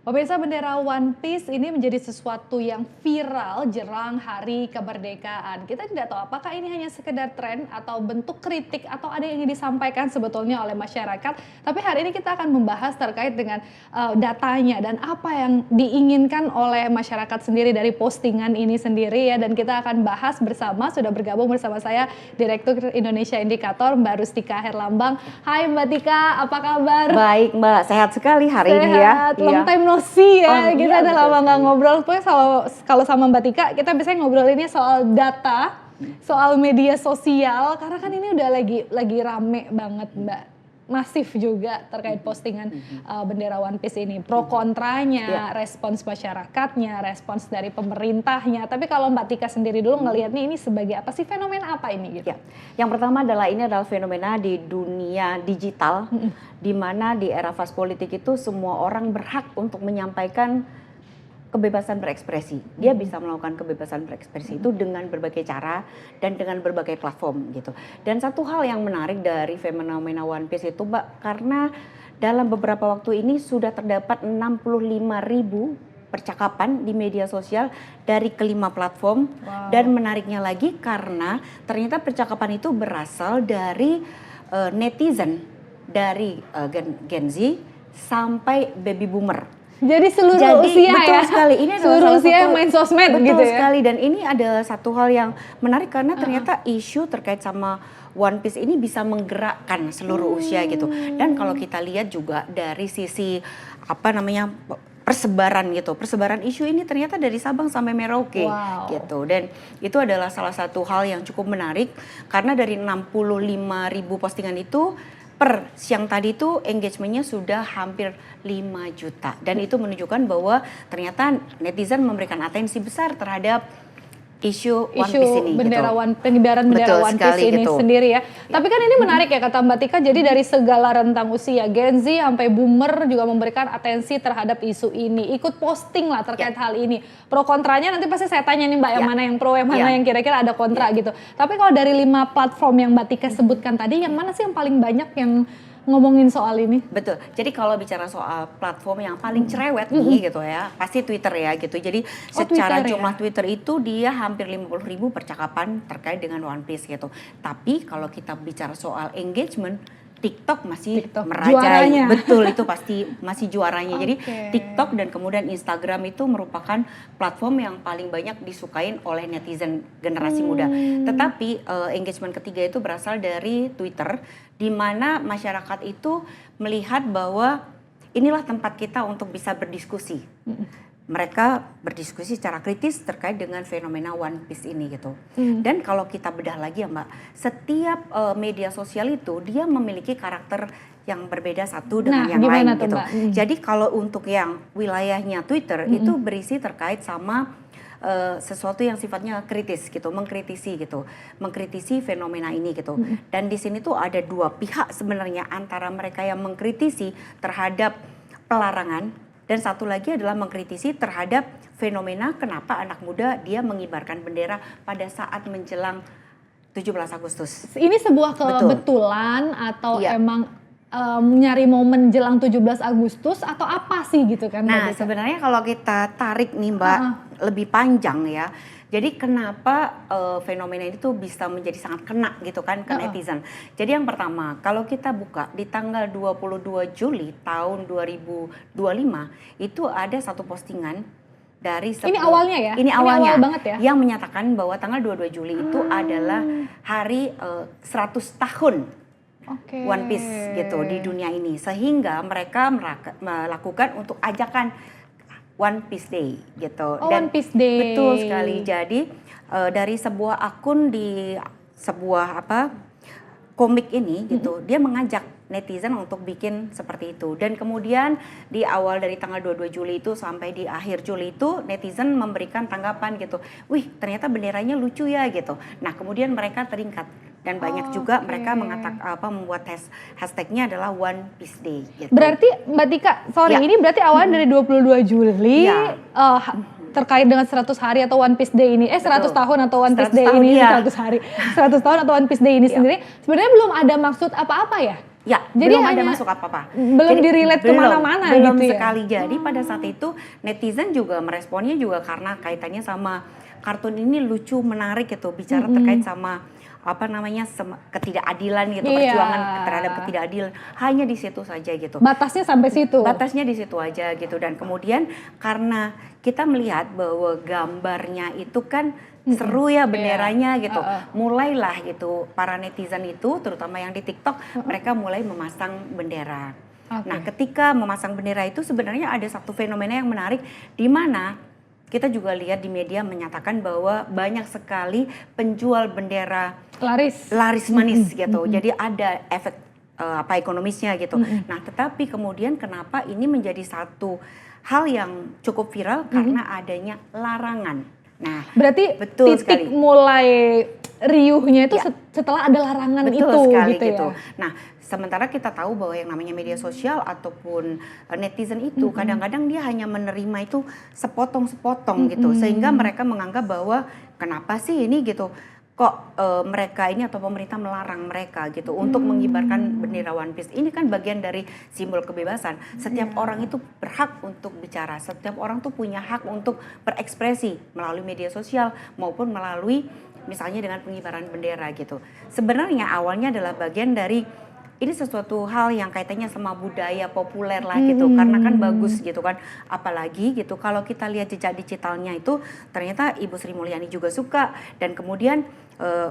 Pemirsa, bendera One Piece ini menjadi sesuatu yang viral jelang hari kemerdekaan. Kita tidak tahu apakah ini hanya sekedar tren atau bentuk kritik atau ada yang ingin disampaikan sebetulnya oleh masyarakat. Tapi hari ini kita akan membahas terkait dengan datanya dan apa yang diinginkan oleh masyarakat sendiri dari postingan ini sendiri ya. Dan kita akan bahas bersama, sudah bergabung bersama saya Direktur Indonesia Indikator Mbak Rustika Herlambang. Hai Mbak Tika, apa kabar? Baik Mbak, sehat sekali hari ini ya. Long time no see ya, kita iya, udah lama nggak ngobrol. Pokoknya kalau sama Mbak Tika, kita biasanya ngobrol ini soal data, soal media sosial, karena kan ini udah lagi rame banget Mbak. Masif juga terkait postingan bendera One Piece ini, pro kontranya, respons masyarakatnya, respons dari pemerintahnya. Tapi kalau Mbak Tika sendiri dulu ngelihatnya ini sebagai apa sih, fenomena apa ini gitu? Ya. Yang pertama adalah ini adalah fenomena di dunia digital, di mana di era fast politik itu semua orang berhak untuk menyampaikan kebebasan berekspresi. Dia bisa melakukan kebebasan berekspresi itu dengan berbagai cara dan dengan berbagai platform gitu. Dan satu hal yang menarik dari fenomena One Piece itu Mbak, karena dalam beberapa waktu ini sudah terdapat 65.000 percakapan di media sosial dari kelima platform. Dan menariknya lagi karena ternyata percakapan itu berasal dari netizen dari Gen Z sampai baby boomer. Jadi seluruh usia betul ya, sekali. Ini seluruh usia yang main sosmed betul gitu ya. Betul sekali, dan ini adalah satu hal yang menarik karena ternyata isu terkait sama One Piece ini bisa menggerakkan seluruh usia gitu. Dan kalau kita lihat juga dari sisi persebaran gitu, persebaran isu ini ternyata dari Sabang sampai Merauke gitu. Dan itu adalah salah satu hal yang cukup menarik karena dari 65.000 postingan itu per siang tadi itu engagementnya sudah hampir 5 juta. Dan itu menunjukkan bahwa ternyata netizen memberikan atensi besar terhadap isu One Piece ini bendera gitu. Pengibaran bendera One Piece ini gitu. sendiri ya. Tapi kan ini menarik ya kata Mbak Tika, jadi dari segala rentang usia, Gen Z sampai boomer juga memberikan atensi terhadap isu ini. Ikut posting lah terkait hal ini. Pro kontranya nanti pasti saya tanya nih Mbak, yang mana yang pro, yang mana yang kira-kira ada kontra gitu. Tapi kalau dari 5 platform yang Mbak Tika sebutkan tadi, yang mana sih yang paling banyak yang ngomongin soal ini? Betul. Jadi kalau bicara soal platform yang paling cerewet nih gitu ya, pasti Twitter ya gitu. Jadi secara jumlah Twitter itu dia hampir 50.000 percakapan terkait dengan One Piece gitu. Tapi kalau kita bicara soal engagement, TikTok masih merajai. Juaranya. Betul, itu pasti masih juaranya. Jadi TikTok dan kemudian Instagram itu merupakan platform yang paling banyak disukain oleh netizen generasi muda. Tetapi engagement ketiga itu berasal dari Twitter, di mana masyarakat itu melihat bahwa inilah tempat kita untuk bisa berdiskusi. Mereka berdiskusi secara kritis terkait dengan fenomena One Piece ini gitu. Dan kalau kita bedah lagi ya Mbak, setiap media sosial itu dia memiliki karakter yang berbeda satu dengan yang lain gitu. Jadi kalau untuk yang wilayahnya Twitter itu berisi terkait sama sesuatu yang sifatnya kritis gitu, mengkritisi fenomena ini gitu. Dan di sini tuh ada dua pihak sebenarnya, antara mereka yang mengkritisi terhadap pelarangan dan satu lagi adalah mengkritisi terhadap fenomena kenapa anak muda dia mengibarkan bendera pada saat menjelang 17 Agustus. Ini sebuah kebetulan atau emang nyari momen jelang 17 Agustus atau apa sih gitu kan? Nah sebenarnya kalau kita tarik nih Mbak lebih panjang ya. Jadi kenapa fenomena itu bisa menjadi sangat kena gitu kan ke netizen. Jadi yang pertama, kalau kita buka di tanggal 22 Juli tahun 2025 itu ada satu postingan dari ini awalnya ya? Ini awalnya awal banget ya? Yang menyatakan bahwa tanggal 22 Juli itu adalah hari 100 tahun One Piece gitu di dunia ini, sehingga mereka melakukan untuk ajakan One Piece Day gitu. Dan One Piece Day. Betul sekali. Jadi dari sebuah akun di sebuah komik ini gitu, dia mengajak netizen untuk bikin seperti itu. Dan kemudian di awal dari tanggal 22 Juli itu sampai di akhir Juli itu netizen memberikan tanggapan gitu. Wih, ternyata benderanya lucu ya gitu. Nah, kemudian mereka teringkat dan banyak juga mereka membuat hashtagnya adalah One Piece Day gitu. Berarti Mbak Tika, ini berarti awalnya dari 22 Juli terkait dengan 100 hari atau One Piece Day ini, 100 tahun atau One Piece Day ini, 100 hari, 100 tahun atau One Piece Day ini sendiri, sebenarnya belum ada maksud apa-apa ya? Ya, jadi belum ada masuk apa-apa. Belum di-relate kemana-mana gitu ya? Belum sekali. Jadi pada saat itu netizen juga meresponnya juga karena kaitannya sama kartun ini lucu, menarik gitu. Bicara terkait sama apa namanya ketidakadilan gitu, perjuangan terhadap ketidakadilan. Hanya di situ saja gitu. Batasnya sampai situ? Batasnya di situ aja gitu. Dan kemudian karena kita melihat bahwa gambarnya itu kan seru ya benderanya gitu. Mulailah gitu para netizen itu terutama yang di TikTok mereka mulai memasang bendera. Nah, ketika memasang bendera itu sebenarnya ada satu fenomena yang menarik di mana kita juga lihat di media menyatakan bahwa banyak sekali penjual bendera laris manis gitu. Jadi ada efek apa ekonomisnya gitu. Nah, tetapi kemudian kenapa ini menjadi satu hal yang cukup viral karena adanya larangan. Nah, berarti betul titik sekali. Mulai riuhnya itu setelah ada larangan betul itu sekali gitu ya. Nah, sementara kita tahu bahwa yang namanya media sosial ataupun netizen itu kadang-kadang dia hanya menerima itu sepotong-sepotong gitu, sehingga mereka menganggap bahwa kenapa sih ini gitu, kok mereka ini atau pemerintah melarang mereka gitu untuk mengibarkan bendera One Piece. Ini kan bagian dari simbol kebebasan. Setiap orang itu berhak untuk bicara, setiap orang tuh punya hak untuk berekspresi melalui media sosial maupun melalui misalnya dengan pengibaran bendera gitu. Sebenarnya awalnya adalah bagian dari ini sesuatu hal yang kaitannya sama budaya populer lah gitu, karena kan bagus gitu kan, apalagi gitu kalau kita lihat jejak digitalnya itu ternyata Ibu Sri Mulyani juga suka, dan kemudian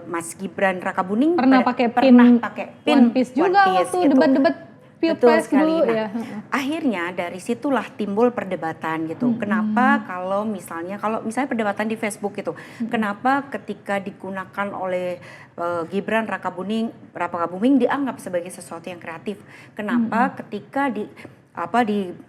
Mas Gibran Rakabuming pernah pakai pin One Piece juga waktu gitu. debat-debat Pilpres dulu nah, ya. Akhirnya dari situlah timbul perdebatan gitu. Kenapa kalau misalnya perdebatan di Facebook gitu, kenapa ketika digunakan oleh Gibran Rakabuming dianggap sebagai sesuatu yang kreatif? Kenapa ketika digunakan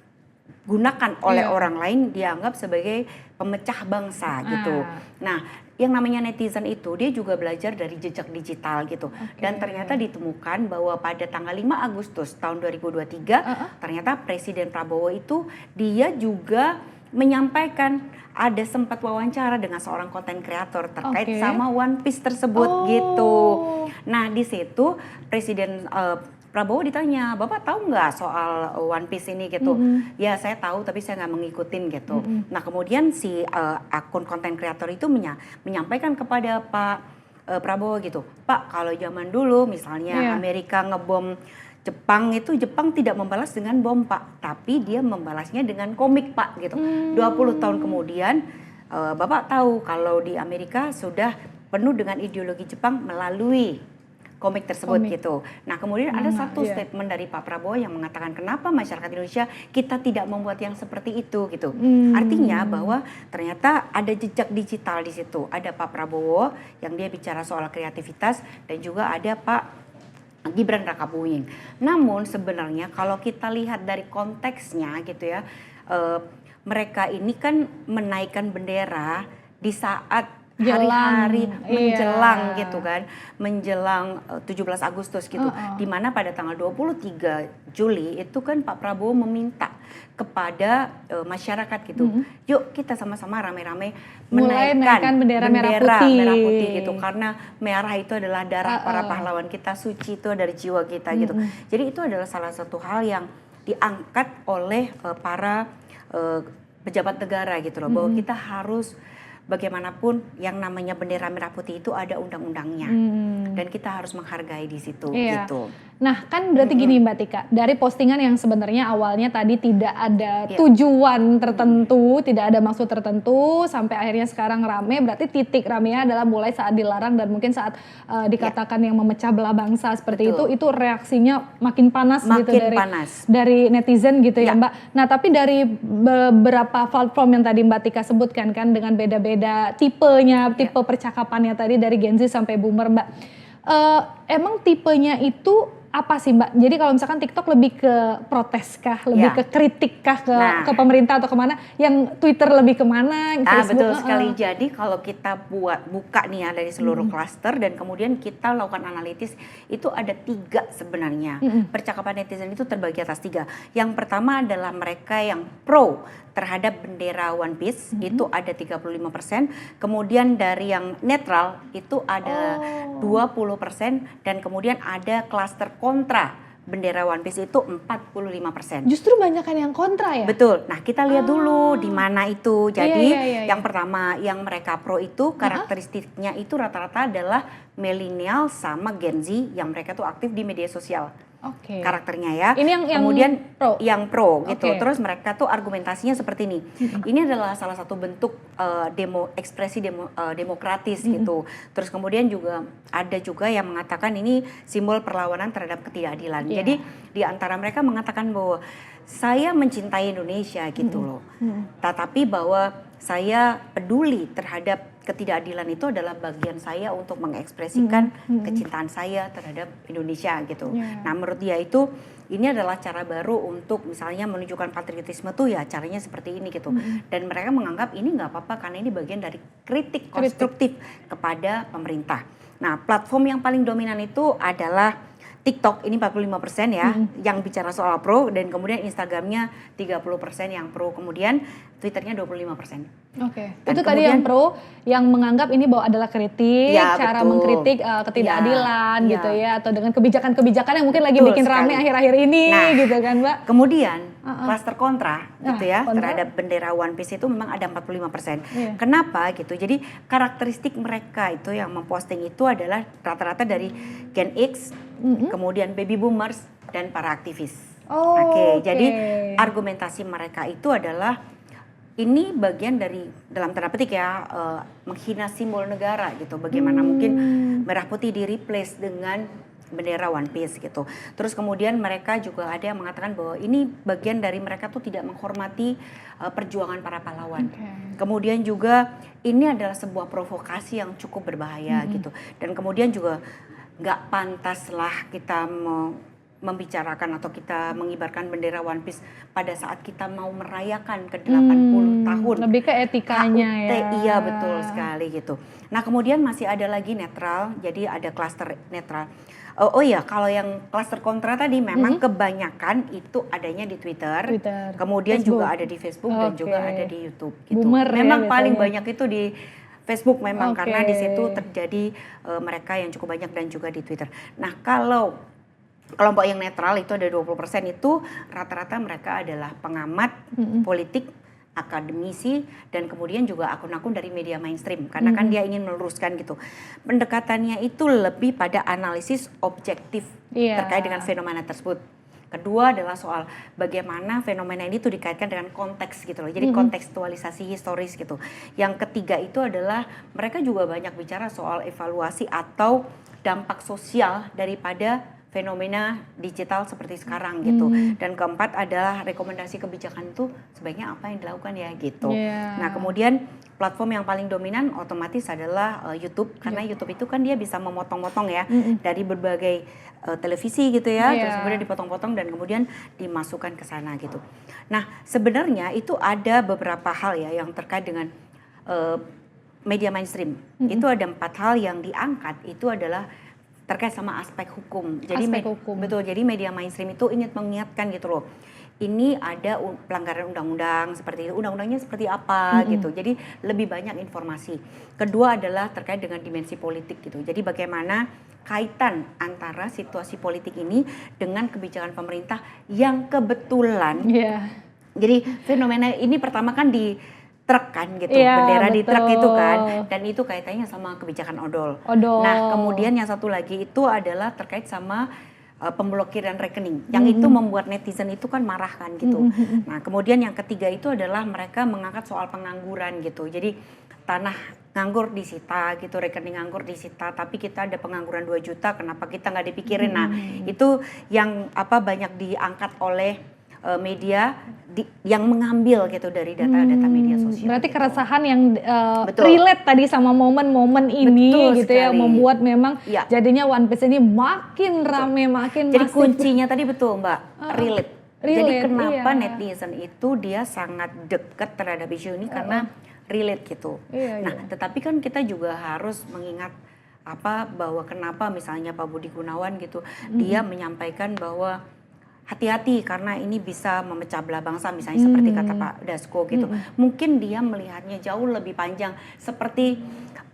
oleh orang lain dianggap sebagai pemecah bangsa gitu? Nah, yang namanya netizen itu dia juga belajar dari jejak digital gitu. Dan ternyata ditemukan bahwa pada tanggal 5 Agustus tahun 2023 ternyata Presiden Prabowo itu dia juga menyampaikan ada sempat wawancara dengan seorang konten kreator terkait sama One Piece tersebut gitu. Nah, di situ Presiden Prabowo ditanya, Bapak tahu nggak soal One Piece ini gitu? Ya saya tahu tapi saya nggak mengikutin gitu. Nah kemudian si akun konten kreator itu menyampaikan kepada Pak Prabowo gitu, Pak kalau zaman dulu misalnya Amerika ngebom Jepang itu Jepang tidak membalas dengan bom Pak, tapi dia membalasnya dengan komik Pak gitu. 20 tahun kemudian Bapak tahu kalau di Amerika sudah penuh dengan ideologi Jepang melalui komik tersebut gitu. Nah kemudian ada satu statement dari Pak Prabowo yang mengatakan kenapa masyarakat Indonesia kita tidak membuat yang seperti itu gitu. Artinya bahwa ternyata ada jejak digital di situ. Ada Pak Prabowo yang dia bicara soal kreativitas dan juga ada Pak Gibran Rakabuming. Namun sebenarnya kalau kita lihat dari konteksnya gitu ya, mereka ini kan menaikkan bendera di saat hari-hari menjelang gitu kan, menjelang 17 Agustus gitu, di mana pada tanggal 23 Juli itu kan Pak Prabowo meminta kepada masyarakat gitu, yuk kita sama-sama rame-rame menaikkan bendera merah putih gitu, karena merah itu adalah darah para pahlawan kita, suci itu dari jiwa kita gitu. Jadi itu adalah salah satu hal yang diangkat oleh para pejabat negara gitu loh, bahwa kita harus bagaimanapun yang namanya bendera merah putih itu ada undang-undangnya dan kita harus menghargai di situ gitu. Nah kan berarti gini Mbak Tika, dari postingan yang sebenarnya awalnya tadi tidak ada tujuan tertentu, tidak ada maksud tertentu, sampai akhirnya sekarang rame, berarti titik ramenya adalah mulai saat dilarang dan mungkin saat dikatakan yang memecah belah bangsa seperti itu reaksinya makin panas gitu dari netizen gitu ya Mbak. Nah tapi dari beberapa platform yang tadi Mbak Tika sebutkan kan dengan beda-beda tipenya, tipe percakapannya tadi dari Gen Z sampai Boomer Mbak. Emang tipenya itu apa sih Mbak? Jadi kalau misalkan TikTok lebih ke protes kah, lebih ke kritik kah, ke pemerintah atau kemana? Yang Twitter lebih kemana? Facebook? Betul sekali. Jadi kalau kita buka nih ya dari seluruh klaster dan kemudian kita lakukan analitis, itu ada 3 sebenarnya. Percakapan netizen itu terbagi atas 3. Yang pertama adalah mereka yang pro terhadap bendera One Piece, itu ada 35%. Kemudian dari yang netral itu ada 20%, dan kemudian ada klaster kontra bendera One Piece itu 45%. Justru banyak kan yang kontra ya? Betul. Nah, kita lihat dulu di mana itu. Jadi, Iya. yang pertama, yang mereka pro itu karakteristiknya itu rata-rata adalah milenial sama Gen Z yang mereka tuh aktif di media sosial. Oke. Karakternya ya. Ini yang kemudian pro. Yang pro gitu. Oke. Terus mereka tuh argumentasinya seperti ini. Ini adalah salah satu bentuk ekspresi demokratis gitu. Terus kemudian juga ada juga yang mengatakan ini simbol perlawanan terhadap ketidakadilan. Jadi di antara mereka mengatakan bahwa saya mencintai Indonesia gitu loh. Tetapi bahwa saya peduli terhadap ketidakadilan itu adalah bagian saya untuk mengekspresikan kecintaan saya terhadap Indonesia gitu. Nah, menurut dia itu ini adalah cara baru untuk misalnya menunjukkan patriotisme tuh ya caranya seperti ini gitu. Dan mereka menganggap ini nggak apa-apa karena ini bagian dari kritik konstruktif kepada pemerintah. Nah, platform yang paling dominan itu adalah TikTok, ini 45% ya, yang bicara soal pro, dan kemudian Instagramnya 30% yang pro, kemudian Twitternya 25%. Oke, itu tadi yang pro, yang menganggap ini bahwa adalah kritik, cara mengkritik ketidakadilan gitu ya, atau dengan kebijakan-kebijakan yang mungkin lagi bikin rame akhir-akhir ini gitu kan Mbak. Kemudian klaster kontra gitu ya, terhadap bendera One Piece itu memang ada 45%. Kenapa gitu, jadi karakteristik mereka itu yang memposting itu adalah rata-rata dari Gen X, kemudian baby boomers dan para aktivis. Oke, jadi argumentasi mereka itu adalah ini bagian dari dalam tanda petik ya menghina simbol negara gitu. Bagaimana mungkin merah putih di replace dengan bendera One Piece gitu. Terus kemudian mereka juga ada yang mengatakan bahwa ini bagian dari mereka tuh tidak menghormati perjuangan para pahlawan. Kemudian juga ini adalah sebuah provokasi yang cukup berbahaya gitu. Dan kemudian juga nggak pantas lah kita membicarakan atau kita mengibarkan bendera One Piece pada saat kita mau merayakan ke 80 tahun. Lebih ke etikanya HUT, ya. Iya betul sekali gitu. Nah kemudian masih ada lagi netral, jadi ada klaster netral. Oh iya, kalau yang klaster kontra tadi memang kebanyakan itu adanya di Twitter. Kemudian Facebook. Juga ada di Facebook dan juga ada di YouTube gitu. Boomer memang ya, paling banyak itu di Facebook memang karena di situ terjadi mereka yang cukup banyak dan juga di Twitter. Nah, kalau kelompok yang netral itu ada 20% itu rata-rata mereka adalah pengamat politik, akademisi, dan kemudian juga akun-akun dari media mainstream karena kan dia ingin meluruskan gitu. Pendekatannya itu lebih pada analisis objektif terkait dengan fenomena tersebut. Kedua adalah soal bagaimana fenomena ini tuh dikaitkan dengan konteks gitu loh. Jadi kontekstualisasi historis gitu. Yang ketiga itu adalah mereka juga banyak bicara soal evaluasi atau dampak sosial daripada fenomena digital seperti sekarang gitu. Dan keempat adalah rekomendasi kebijakan itu sebaiknya apa yang dilakukan ya gitu. Nah kemudian platform yang paling dominan otomatis adalah YouTube karena YouTube itu kan dia bisa memotong-motong ya dari berbagai televisi gitu ya, terus kemudian dipotong-potong dan kemudian dimasukkan ke sana gitu. Nah sebenarnya itu ada beberapa hal ya yang terkait dengan media mainstream. Itu ada 4 hal yang diangkat, itu adalah terkait sama aspek hukum. Jadi betul. Jadi media mainstream itu ingin mengingatkan gitu loh. Ini ada pelanggaran undang-undang seperti itu. Undang-undangnya seperti apa gitu. Jadi lebih banyak informasi. Kedua adalah terkait dengan dimensi politik gitu. Jadi bagaimana kaitan antara situasi politik ini dengan kebijakan pemerintah yang kebetulan. Jadi fenomena ini pertama kan di truk kan gitu, bendera di truk itu kan, dan itu kaitannya sama kebijakan odol. Nah kemudian yang satu lagi itu adalah terkait sama pemblokiran rekening, yang itu membuat netizen itu kan marah kan gitu. Nah kemudian yang ketiga itu adalah mereka mengangkat soal pengangguran gitu, jadi tanah nganggur disita gitu, rekening nganggur disita, tapi kita ada pengangguran 2 juta, kenapa kita nggak dipikirin? Nah itu yang banyak diangkat oleh media yang mengambil gitu dari data-data media sosial. Berarti gitu. keresahan yang relate tadi sama momen-momen ini gitu sekali. Ya, membuat memang jadinya One Piece ini makin rame, makin jadi masif. kuncinya tadi betul Mbak, relate. Jadi kenapa netizen itu dia sangat dekat terhadap isu ini karena relate gitu. Nah, tetapi kan kita juga harus mengingat bahwa kenapa misalnya Pak Budi Gunawan gitu, dia menyampaikan bahwa hati-hati karena ini bisa memecah belah bangsa misalnya seperti kata Pak Dasko gitu. Mungkin dia melihatnya jauh lebih panjang seperti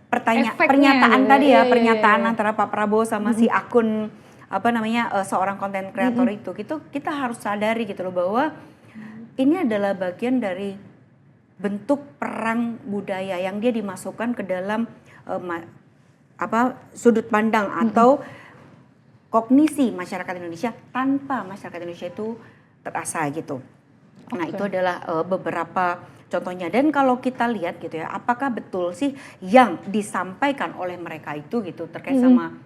pernyataan tadi ya, pernyataan antara Pak Prabowo sama si akun seorang konten kreator itu kita harus sadari gitu loh bahwa ini adalah bagian dari bentuk perang budaya yang dia dimasukkan ke dalam sudut pandang atau kognisi masyarakat Indonesia tanpa masyarakat Indonesia itu terasa gitu. Nah, itu adalah beberapa contohnya. Dan kalau kita lihat gitu ya, apakah betul sih yang disampaikan oleh mereka itu gitu terkait sama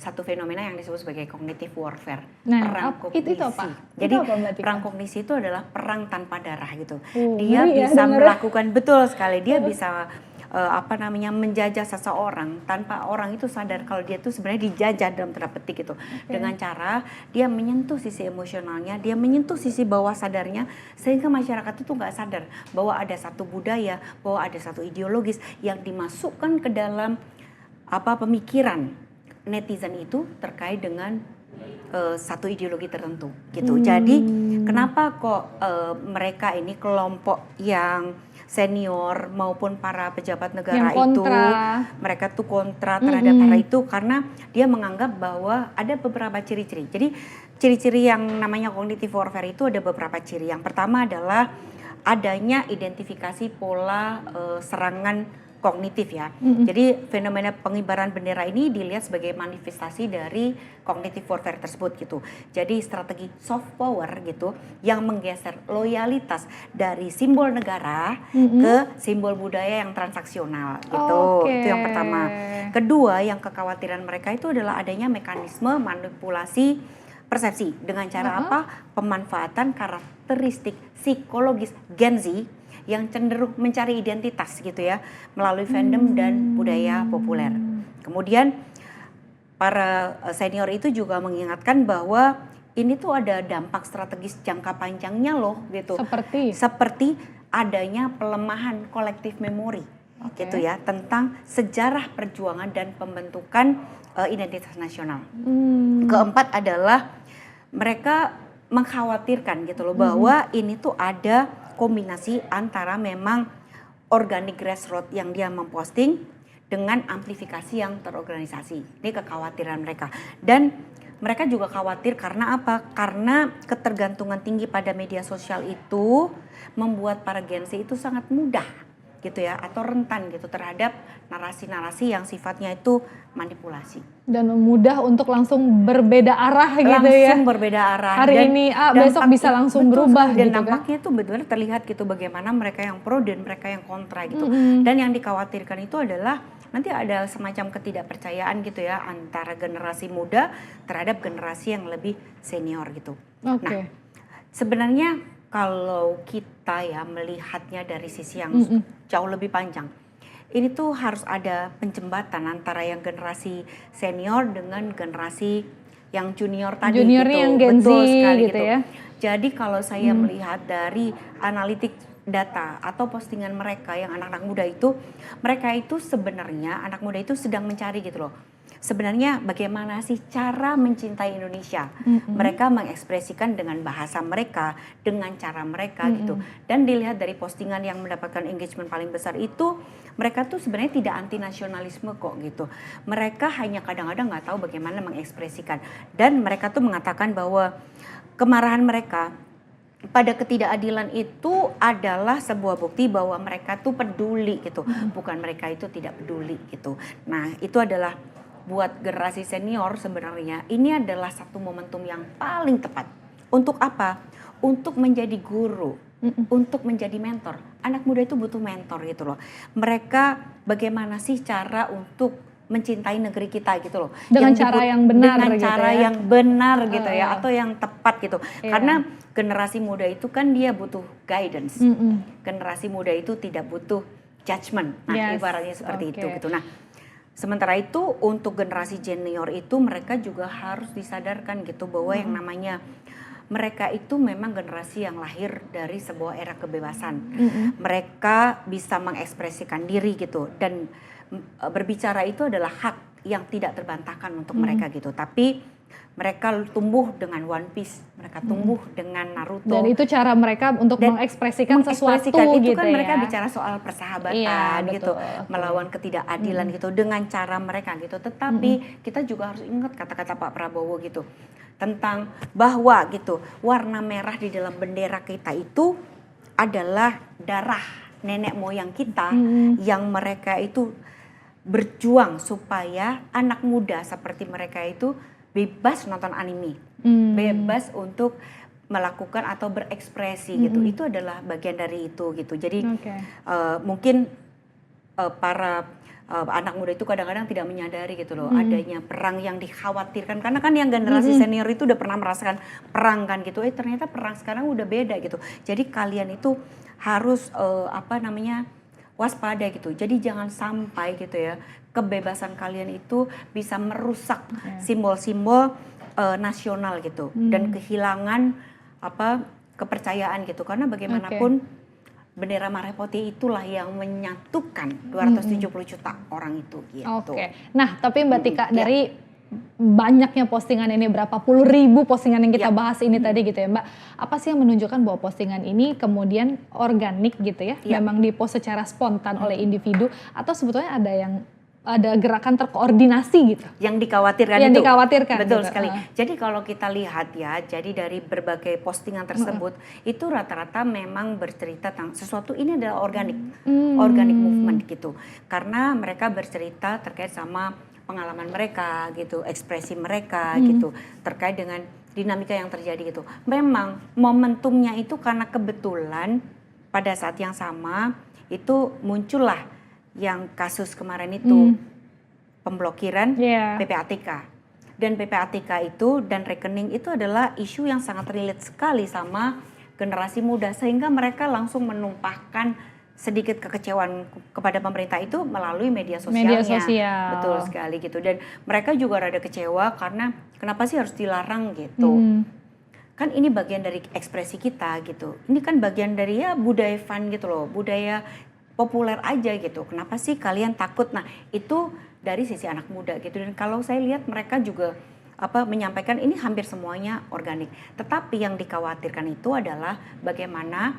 satu fenomena yang disebut sebagai cognitive warfare, perang kognisi. Itu apa? Jadi itu apa perang kognisi itu adalah perang tanpa darah gitu. Oh, Dia bisa ya, melakukan betul sekali. Dia bisa menjajah seseorang tanpa orang itu sadar kalau dia tuh sebenarnya dijajah dalam tanda petik gitu. Dengan cara dia menyentuh sisi emosionalnya, dia menyentuh sisi bawah sadarnya sehingga masyarakat itu nggak sadar bahwa ada satu budaya, bahwa ada satu ideologis yang dimasukkan ke dalam pemikiran netizen itu terkait dengan satu ideologi tertentu gitu. Jadi kenapa kok mereka ini kelompok yang senior maupun para pejabat negara itu mereka tuh kontra terhadap hal itu karena dia menganggap bahwa ada beberapa ciri-ciri. Jadi ciri-ciri yang namanya cognitive warfare itu ada beberapa ciri. Yang pertama adalah adanya identifikasi pola serangan kognitif ya. Jadi fenomena pengibaran bendera ini dilihat sebagai manifestasi dari cognitive warfare tersebut gitu. Jadi strategi soft power gitu yang menggeser loyalitas dari simbol negara ke simbol budaya yang transaksional gitu. Itu yang pertama. Kedua, yang kekhawatiran mereka itu adalah adanya mekanisme manipulasi persepsi dengan cara apa? Pemanfaatan karakteristik psikologis Gen Z yang cenderung mencari identitas gitu ya melalui fandom dan budaya populer. Kemudian para senior itu juga mengingatkan bahwa ini tuh ada dampak strategis jangka panjangnya loh gitu. Seperti adanya pelemahan kolektif memori gitu ya tentang sejarah perjuangan dan pembentukan identitas nasional. Keempat adalah mereka mengkhawatirkan gitu loh bahwa ini tuh ada kombinasi antara memang organik grassroots yang dia memposting dengan amplifikasi yang terorganisasi. Ini kekhawatiran mereka. Dan mereka juga khawatir karena apa? Karena ketergantungan tinggi pada media sosial itu membuat para Gen Z itu sangat mudah gitu ya atau rentan gitu terhadap narasi-narasi yang sifatnya itu manipulasi dan mudah untuk langsung berbeda arah gitu ya. Langsung berbeda arah. Hari ini besok bisa langsung berubah dan gitu dampaknya itu benar-benar terlihat gitu bagaimana mereka yang pro dan mereka yang kontra gitu. Dan yang dikhawatirkan itu adalah nanti ada semacam ketidakpercayaan gitu ya antara generasi muda terhadap generasi yang lebih senior gitu. Nah, sebenarnya kalau kita ya melihatnya dari sisi yang jauh lebih panjang, ini tuh harus ada penjembatan antara yang generasi senior dengan generasi yang junior tadi Junior gitu. Yang Gen Z, betul sekali gitu. Ya. Jadi kalau saya melihat dari analitik data atau postingan mereka yang anak-anak muda itu, mereka itu sebenarnya anak muda itu sedang mencari gitu loh. Sebenarnya bagaimana sih cara mencintai Indonesia? Mereka mengekspresikan dengan bahasa mereka, dengan cara mereka gitu. Dan dilihat dari postingan yang mendapatkan engagement paling besar itu, mereka tuh sebenarnya tidak anti nasionalisme kok gitu. Mereka hanya kadang-kadang nggak tahu bagaimana mengekspresikan. Dan mereka tuh mengatakan bahwa kemarahan mereka pada ketidakadilan itu adalah sebuah bukti bahwa mereka tuh peduli gitu. Bukan mereka itu tidak peduli gitu. Nah, itu adalah buat generasi senior sebenarnya ini adalah satu momentum yang paling tepat. Untuk apa? Untuk menjadi guru, untuk menjadi mentor. Anak muda itu butuh mentor gitu loh. Mereka bagaimana sih cara untuk mencintai negeri kita gitu loh. Dengan cara yang benar dengan gitu cara ya. yang benar gitu ya atau yang tepat gitu. Karena generasi muda itu kan dia butuh guidance. Generasi muda itu tidak butuh judgment. Nah, ibaratnya seperti itu gitu. Nah, sementara itu untuk generasi junior itu mereka juga harus disadarkan gitu bahwa yang namanya mereka itu memang generasi yang lahir dari sebuah era kebebasan. Mereka bisa mengekspresikan diri gitu dan berbicara itu adalah hak yang tidak terbantahkan untuk mereka gitu. Tapi Mereka tumbuh dengan One Piece, mereka tumbuh dengan Naruto. Dan itu cara mereka untuk mengekspresikan sesuatu itu gitu kan mereka ya. bicara soal persahabatan Iya, gitu, betul. melawan ketidakadilan gitu dengan cara mereka gitu. Tetapi kita juga harus ingat kata-kata Pak Prabowo gitu tentang bahwa gitu warna merah di dalam bendera kita itu adalah darah nenek moyang kita yang mereka itu berjuang supaya anak muda seperti mereka itu bebas nonton anime, bebas untuk melakukan atau berekspresi gitu. Itu adalah bagian dari itu gitu. Jadi mungkin para anak muda itu kadang-kadang tidak menyadari gitu loh adanya perang yang dikhawatirkan, karena kan yang generasi senior itu udah pernah merasakan perang kan gitu. Ternyata perang sekarang udah beda gitu. Jadi kalian itu harus waspada gitu. Jadi jangan sampai gitu ya kebebasan kalian itu bisa merusak simbol-simbol nasional gitu dan kehilangan kepercayaan gitu, karena bagaimanapun bendera merah putih itulah yang menyatukan 270 juta orang itu gitu. Nah, tapi Mbak Tika dari banyaknya postingan ini, berapa puluh ribu postingan yang kita bahas ini tadi gitu ya Mbak, apa sih yang menunjukkan bahwa postingan ini kemudian organik gitu ya, memang dipost secara spontan oleh individu, atau sebetulnya ada gerakan terkoordinasi gitu yang dikhawatirkan betul gitu. Sekali. Jadi kalau kita lihat ya, jadi dari berbagai postingan tersebut itu rata-rata memang bercerita tentang sesuatu ini adalah organic movement gitu, karena mereka bercerita terkait sama pengalaman mereka gitu, ekspresi mereka gitu, terkait dengan dinamika yang terjadi gitu. Memang momentumnya itu karena kebetulan pada saat yang sama itu muncullah yang kasus kemarin itu pemblokiran PPATK. Dan PPATK itu dan rekening itu adalah isu yang sangat relate sekali sama generasi muda, sehingga mereka langsung menumpahkan sedikit kekecewaan kepada pemerintah itu melalui media sosialnya. Betul sekali gitu. Dan mereka juga rada kecewa karena kenapa sih harus dilarang gitu. Kan ini bagian dari ekspresi kita gitu. Ini kan bagian dari ya budaya fun gitu loh, budaya populer aja gitu. Kenapa sih kalian takut? Nah, itu dari sisi anak muda gitu. Dan kalau saya lihat mereka juga menyampaikan ini hampir semuanya organik. Tetapi yang dikhawatirkan itu adalah bagaimana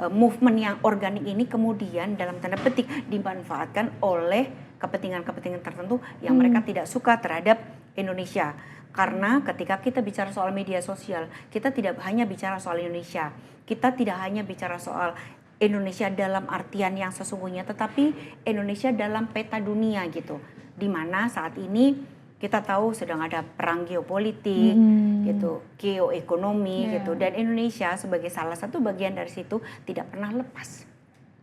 movement yang organik ini kemudian dalam tanda petik dimanfaatkan oleh kepentingan-kepentingan tertentu yang mereka tidak suka terhadap Indonesia. Karena ketika kita bicara soal media sosial, kita tidak hanya bicara soal Indonesia. Kita tidak hanya bicara soal Indonesia dalam artian yang sesungguhnya, tetapi Indonesia dalam peta dunia gitu, di mana saat ini kita tahu sedang ada perang geopolitik gitu, geoekonomi gitu, dan Indonesia sebagai salah satu bagian dari situ tidak pernah lepas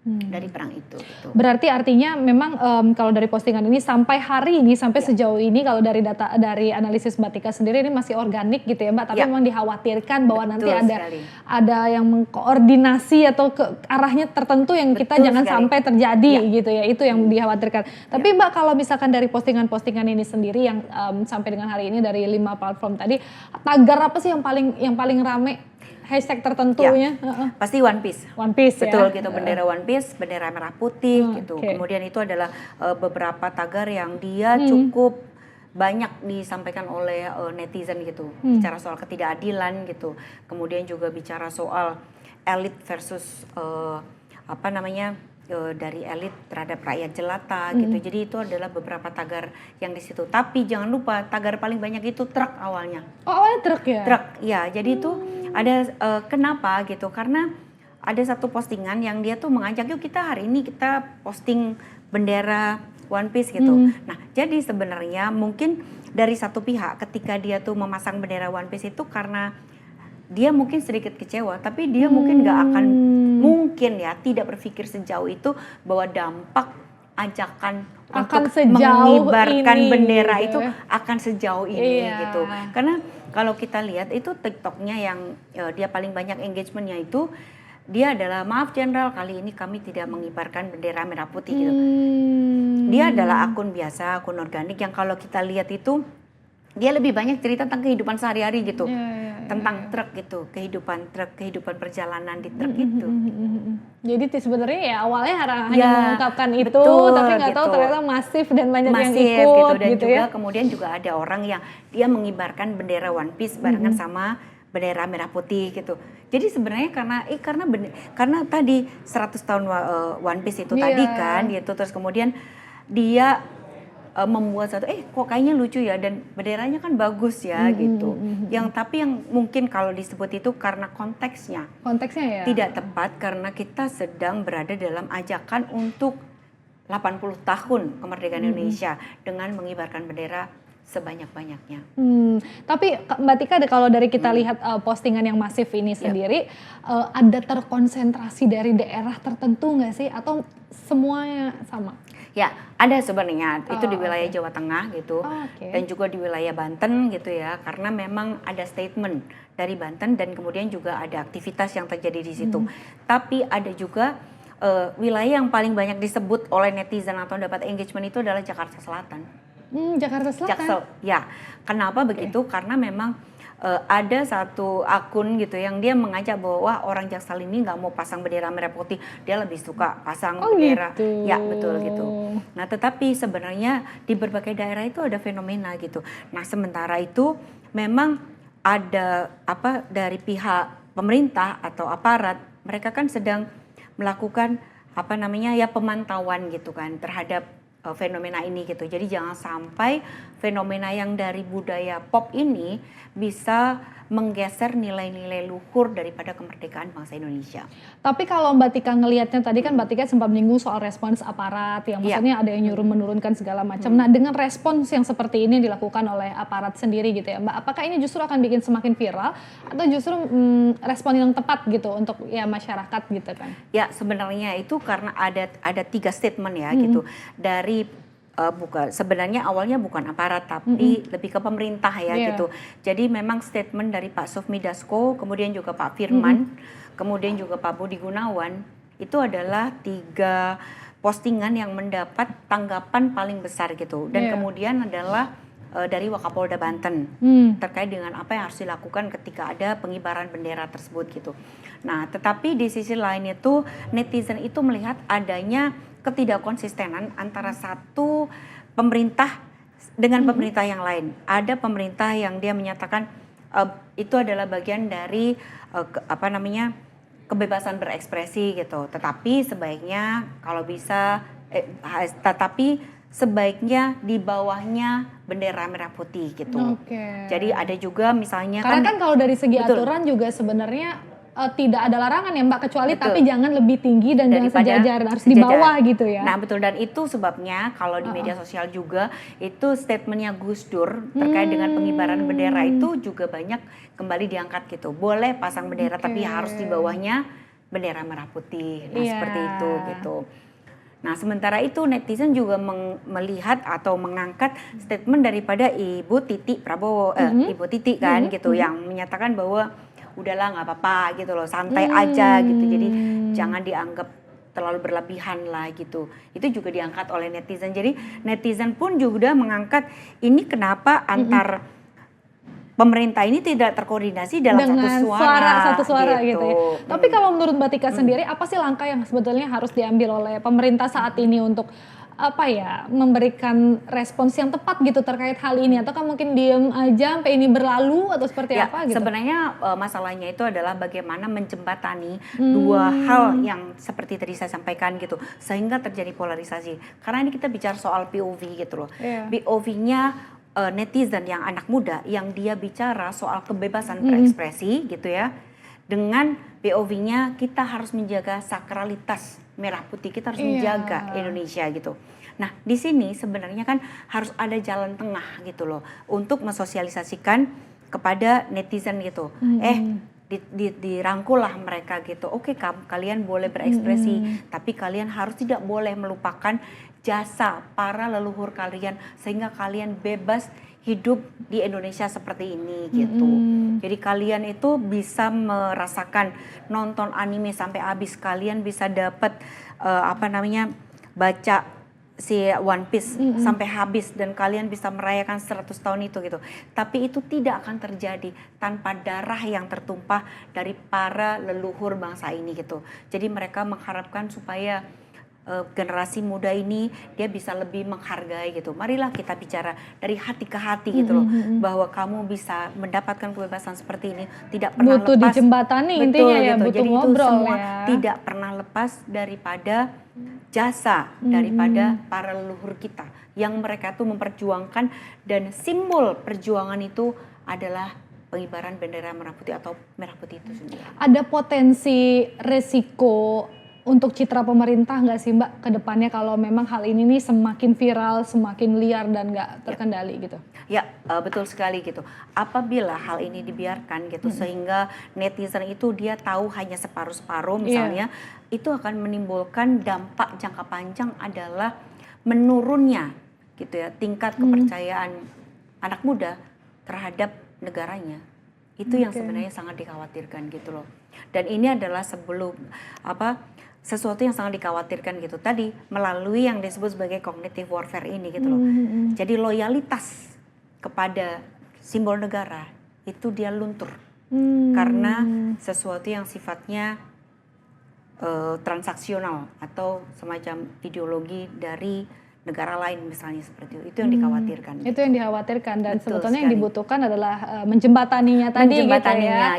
dari perang itu gitu. Berarti artinya memang kalau dari postingan ini sampai hari ini, sampai sejauh ini, kalau dari data dari analisis Mbak Tika sendiri ini masih organik gitu ya Mbak, tapi memang dikhawatirkan bahwa nanti ada yang mengkoordinasi atau ke arahnya tertentu yang kita jangan sampai terjadi gitu ya, itu yang dikhawatirkan. Tapi Mbak, kalau misalkan dari postingan-postingan ini sendiri yang sampai dengan hari ini dari 5 platform tadi, tagar apa sih yang paling rame? Hashtag tertentunya? Pasti One Piece. One Piece betul gitu, bendera One Piece, bendera merah putih gitu. Kemudian itu adalah beberapa tagar yang dia cukup banyak disampaikan oleh netizen gitu. Bicara soal ketidakadilan gitu. Kemudian juga bicara soal elit versus dari elit terhadap rakyat jelata gitu. Jadi itu adalah beberapa tagar yang di situ. Tapi jangan lupa tagar paling banyak itu truk awalnya. Oh, awalnya truk ya? Truk, ya. Jadi itu ada kenapa gitu? Karena ada satu postingan yang dia tuh mengajak, yuk kita hari ini kita posting bendera One Piece gitu. Nah, jadi sebenarnya mungkin dari satu pihak ketika dia tuh memasang bendera One Piece itu karena dia mungkin sedikit kecewa, tapi dia mungkin tidak berpikir sejauh itu bahwa dampak ajakan untuk mengibarkan bendera itu akan sejauh ini gitu. Karena kalau kita lihat itu TikToknya yang dia paling banyak engagementnya itu, dia adalah maaf Jenderal, kali ini kami tidak mengibarkan bendera merah putih gitu. Dia adalah akun biasa, akun organik yang kalau kita lihat itu dia lebih banyak cerita tentang kehidupan sehari-hari gitu. tentang truk gitu, kehidupan truk, kehidupan perjalanan di truk itu. Jadi sebenarnya ya awalnya hanya Ya, mengungkapkan itu, betul tapi nggak tahu gitu. ternyata masif dan banyak yang Masif ikut gitu, dan gitu juga ya. kemudian juga ada orang yang dia mengibarkan bendera One Piece barengan sama bendera merah putih gitu. Jadi sebenarnya karena tadi 100 tahun One Piece itu tadi Iya. kan gitu, terus kemudian dia membuat kok kayaknya lucu ya, dan benderanya kan bagus ya gitu. Tapi yang mungkin kalau disebut itu karena konteksnya Konteksnya ya. tidak tepat, karena kita sedang berada dalam ajakan untuk 80 tahun kemerdekaan Indonesia dengan mengibarkan bendera sebanyak-banyaknya. Tapi Mbak Tika, kalau dari kita lihat postingan yang masif ini sendiri, ada terkonsentrasi dari daerah tertentu nggak sih? Atau semuanya sama? Ya, ada sebenarnya. Itu di wilayah Jawa Tengah gitu. Dan juga di wilayah Banten gitu ya. Karena memang ada statement dari Banten dan kemudian juga ada aktivitas yang terjadi di situ. Tapi ada juga wilayah yang paling banyak disebut oleh netizen atau dapat engagement itu adalah Jakarta Selatan. Jakarta Selatan? Jaksel, ya. Kenapa begitu? Karena memang ada satu akun gitu yang dia mengajak bahwa wah, orang Jaksel ini nggak mau pasang bendera merah putih, dia lebih suka pasang bendera. Gitu. Ya, betul gitu. Nah, tetapi sebenarnya di berbagai daerah itu ada fenomena gitu. Nah, sementara itu memang ada dari pihak pemerintah atau aparat, mereka kan sedang melakukan pemantauan gitu kan terhadap fenomena ini gitu. Jadi jangan sampai fenomena yang dari budaya pop ini bisa menggeser nilai-nilai luhur daripada kemerdekaan bangsa Indonesia. Tapi kalau Mbak Tika ngelihatnya tadi kan Mbak Tika sempat menyinggung soal respons aparat yang maksudnya ada yang nyuruh menurunkan segala macam. Nah, dengan respons yang seperti ini dilakukan oleh aparat sendiri gitu ya Mbak, apakah ini justru akan bikin semakin viral atau justru respon yang tepat gitu untuk ya masyarakat gitu kan? Ya, sebenarnya itu karena ada 3 statement ya gitu dari sebenarnya awalnya bukan aparat tapi lebih ke pemerintah ya gitu. Jadi memang statement dari Pak Sufmi Dasko, kemudian juga Pak Firman, kemudian juga Pak Budi Gunawan, itu adalah 3 postingan yang mendapat tanggapan paling besar gitu. Dan kemudian adalah dari Wakapolda Banten terkait dengan apa yang harus dilakukan ketika ada pengibaran bendera tersebut gitu. Nah, tetapi di sisi lain itu netizen itu melihat adanya ketidakkonsistenan antara satu pemerintah dengan pemerintah yang lain. Ada pemerintah yang dia menyatakan itu adalah bagian dari kebebasan berekspresi gitu. Tetapi sebaiknya kalau bisa sebaiknya di bawahnya bendera merah putih gitu. Jadi ada juga misalnya karena kan kalau dari segi aturan juga sebenarnya tidak ada larangan ya Mbak, kecuali tapi jangan lebih tinggi dan jangan sejajar, harus di bawah gitu ya. Nah betul, dan itu sebabnya kalau di media sosial juga itu statementnya Gus Dur terkait dengan pengibaran bendera itu juga banyak kembali diangkat gitu. Boleh pasang bendera tapi harus di bawahnya bendera merah putih. Nah seperti itu gitu. Nah sementara itu netizen juga melihat atau mengangkat statement daripada Ibu Titi Prabowo, Ibu Titi kan gitu, yang menyatakan bahwa udahlah nggak apa-apa gitu loh, santai aja gitu. Jadi jangan dianggap terlalu berlebihan lah gitu. Itu juga diangkat oleh netizen. Jadi netizen pun juga mengangkat ini kenapa antar pemerintah ini tidak terkoordinasi dalam satu suara gitu ya. Tapi kalau menurut Mbak Tika sendiri, apa sih langkah yang sebetulnya harus diambil oleh pemerintah saat ini untuk memberikan respons yang tepat gitu terkait hal ini, atau kan mungkin diem aja sampai ini berlalu atau seperti apa gitu? Sebenarnya masalahnya itu adalah bagaimana menjembatani 2 hal yang seperti tadi saya sampaikan gitu, sehingga terjadi polarisasi. Karena ini kita bicara soal POV gitu loh. POV-nya netizen yang anak muda yang dia bicara soal kebebasan berekspresi gitu ya, dengan POV-nya kita harus menjaga sakralitas merah putih, kita harus menjaga Indonesia gitu. Nah di sini sebenarnya kan harus ada jalan tengah gitu loh untuk mensosialisasikan kepada netizen gitu. Dirangkullah mereka gitu. Oke, kalian boleh berekspresi, tapi kalian harus tidak boleh melupakan jasa para leluhur kalian sehingga kalian bebas hidup di Indonesia seperti ini gitu. Jadi kalian itu bisa merasakan nonton anime sampai habis, kalian bisa dapat baca si One Piece sampai habis dan kalian bisa merayakan 100 tahun itu gitu. Tapi itu tidak akan terjadi tanpa darah yang tertumpah dari para leluhur bangsa ini gitu. Jadi mereka mengharapkan supaya generasi muda ini dia bisa lebih menghargai gitu. Marilah kita bicara dari hati ke hati gitu loh, bahwa kamu bisa mendapatkan kebebasan seperti ini tidak pernah butuh lepas. dijembatani Betul, intinya ya, gitu. butuh Jadi ngobrol itu semua ya. tidak pernah lepas daripada jasa daripada para leluhur kita yang mereka tuh memperjuangkan, dan simbol perjuangan itu adalah pengibaran bendera merah putih atau merah putih itu sendiri. Ada potensi resiko untuk citra pemerintah nggak sih Mbak ke depannya kalau memang hal ini nih semakin viral, semakin liar dan nggak terkendali gitu? Ya, betul sekali gitu. Apabila hal ini dibiarkan gitu sehingga netizen itu dia tahu hanya separuh-separuh misalnya, itu akan menimbulkan dampak jangka panjang adalah menurunnya gitu ya tingkat kepercayaan anak muda terhadap negaranya. Itu yang sebenarnya sangat dikhawatirkan gitu loh. Dan ini adalah sesuatu yang sangat dikhawatirkan gitu tadi melalui yang disebut sebagai cognitive warfare ini gitu loh. Jadi loyalitas kepada simbol negara itu dia luntur karena sesuatu yang sifatnya transaksional atau semacam ideologi dari negara lain misalnya seperti itu yang dikhawatirkan. Itu yang dikhawatirkan dan Betul sebetulnya sekali. yang dibutuhkan adalah menjembataninya tadi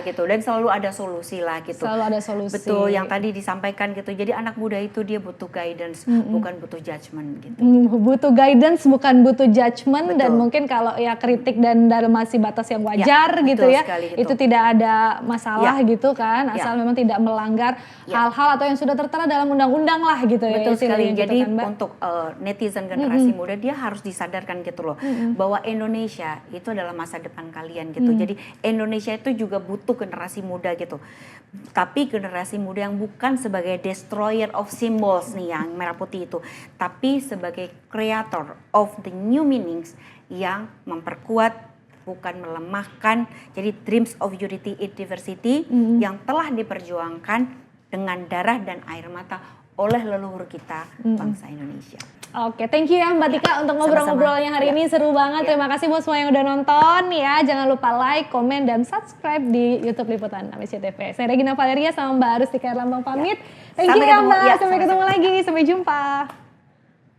gitu dan selalu ada solusi lah gitu. Selalu ada solusi. Betul, yang tadi disampaikan gitu. Jadi anak muda itu dia butuh guidance, bukan butuh judgment gitu. Butuh guidance bukan butuh judgment. Betul. Dan mungkin kalau ya kritik dan dalam masih batas yang wajar gitu ya. Sekali, itu tidak ada masalah gitu kan, asal memang tidak melanggar hal-hal atau yang sudah tertera dalam undang-undang lah gitu ya. Betul sekali. Gitu jadi kan, untuk netizen generasi muda dia harus disadarkan gitu loh bahwa Indonesia itu adalah masa depan kalian gitu. Jadi Indonesia itu juga butuh generasi muda gitu. Tapi generasi muda yang bukan sebagai destroyer of symbols nih yang merah putih itu, tapi sebagai creator of the new meanings yang memperkuat bukan melemahkan. Jadi dreams of unity in diversity yang telah diperjuangkan dengan darah dan air mata oleh leluhur kita bangsa Indonesia. Oke, thank you ya Mbak Tika untuk ngobrol-ngobrolnya hari ini, seru banget. Terima kasih buat semua yang udah nonton ya. Jangan lupa like, komen, dan subscribe di YouTube Liputan Indonesia TV. Saya Regina Valeria sama Mbak Arus Tika Erlambang pamit. Thank you ya Mbak, sampai ketemu lagi, sampai jumpa.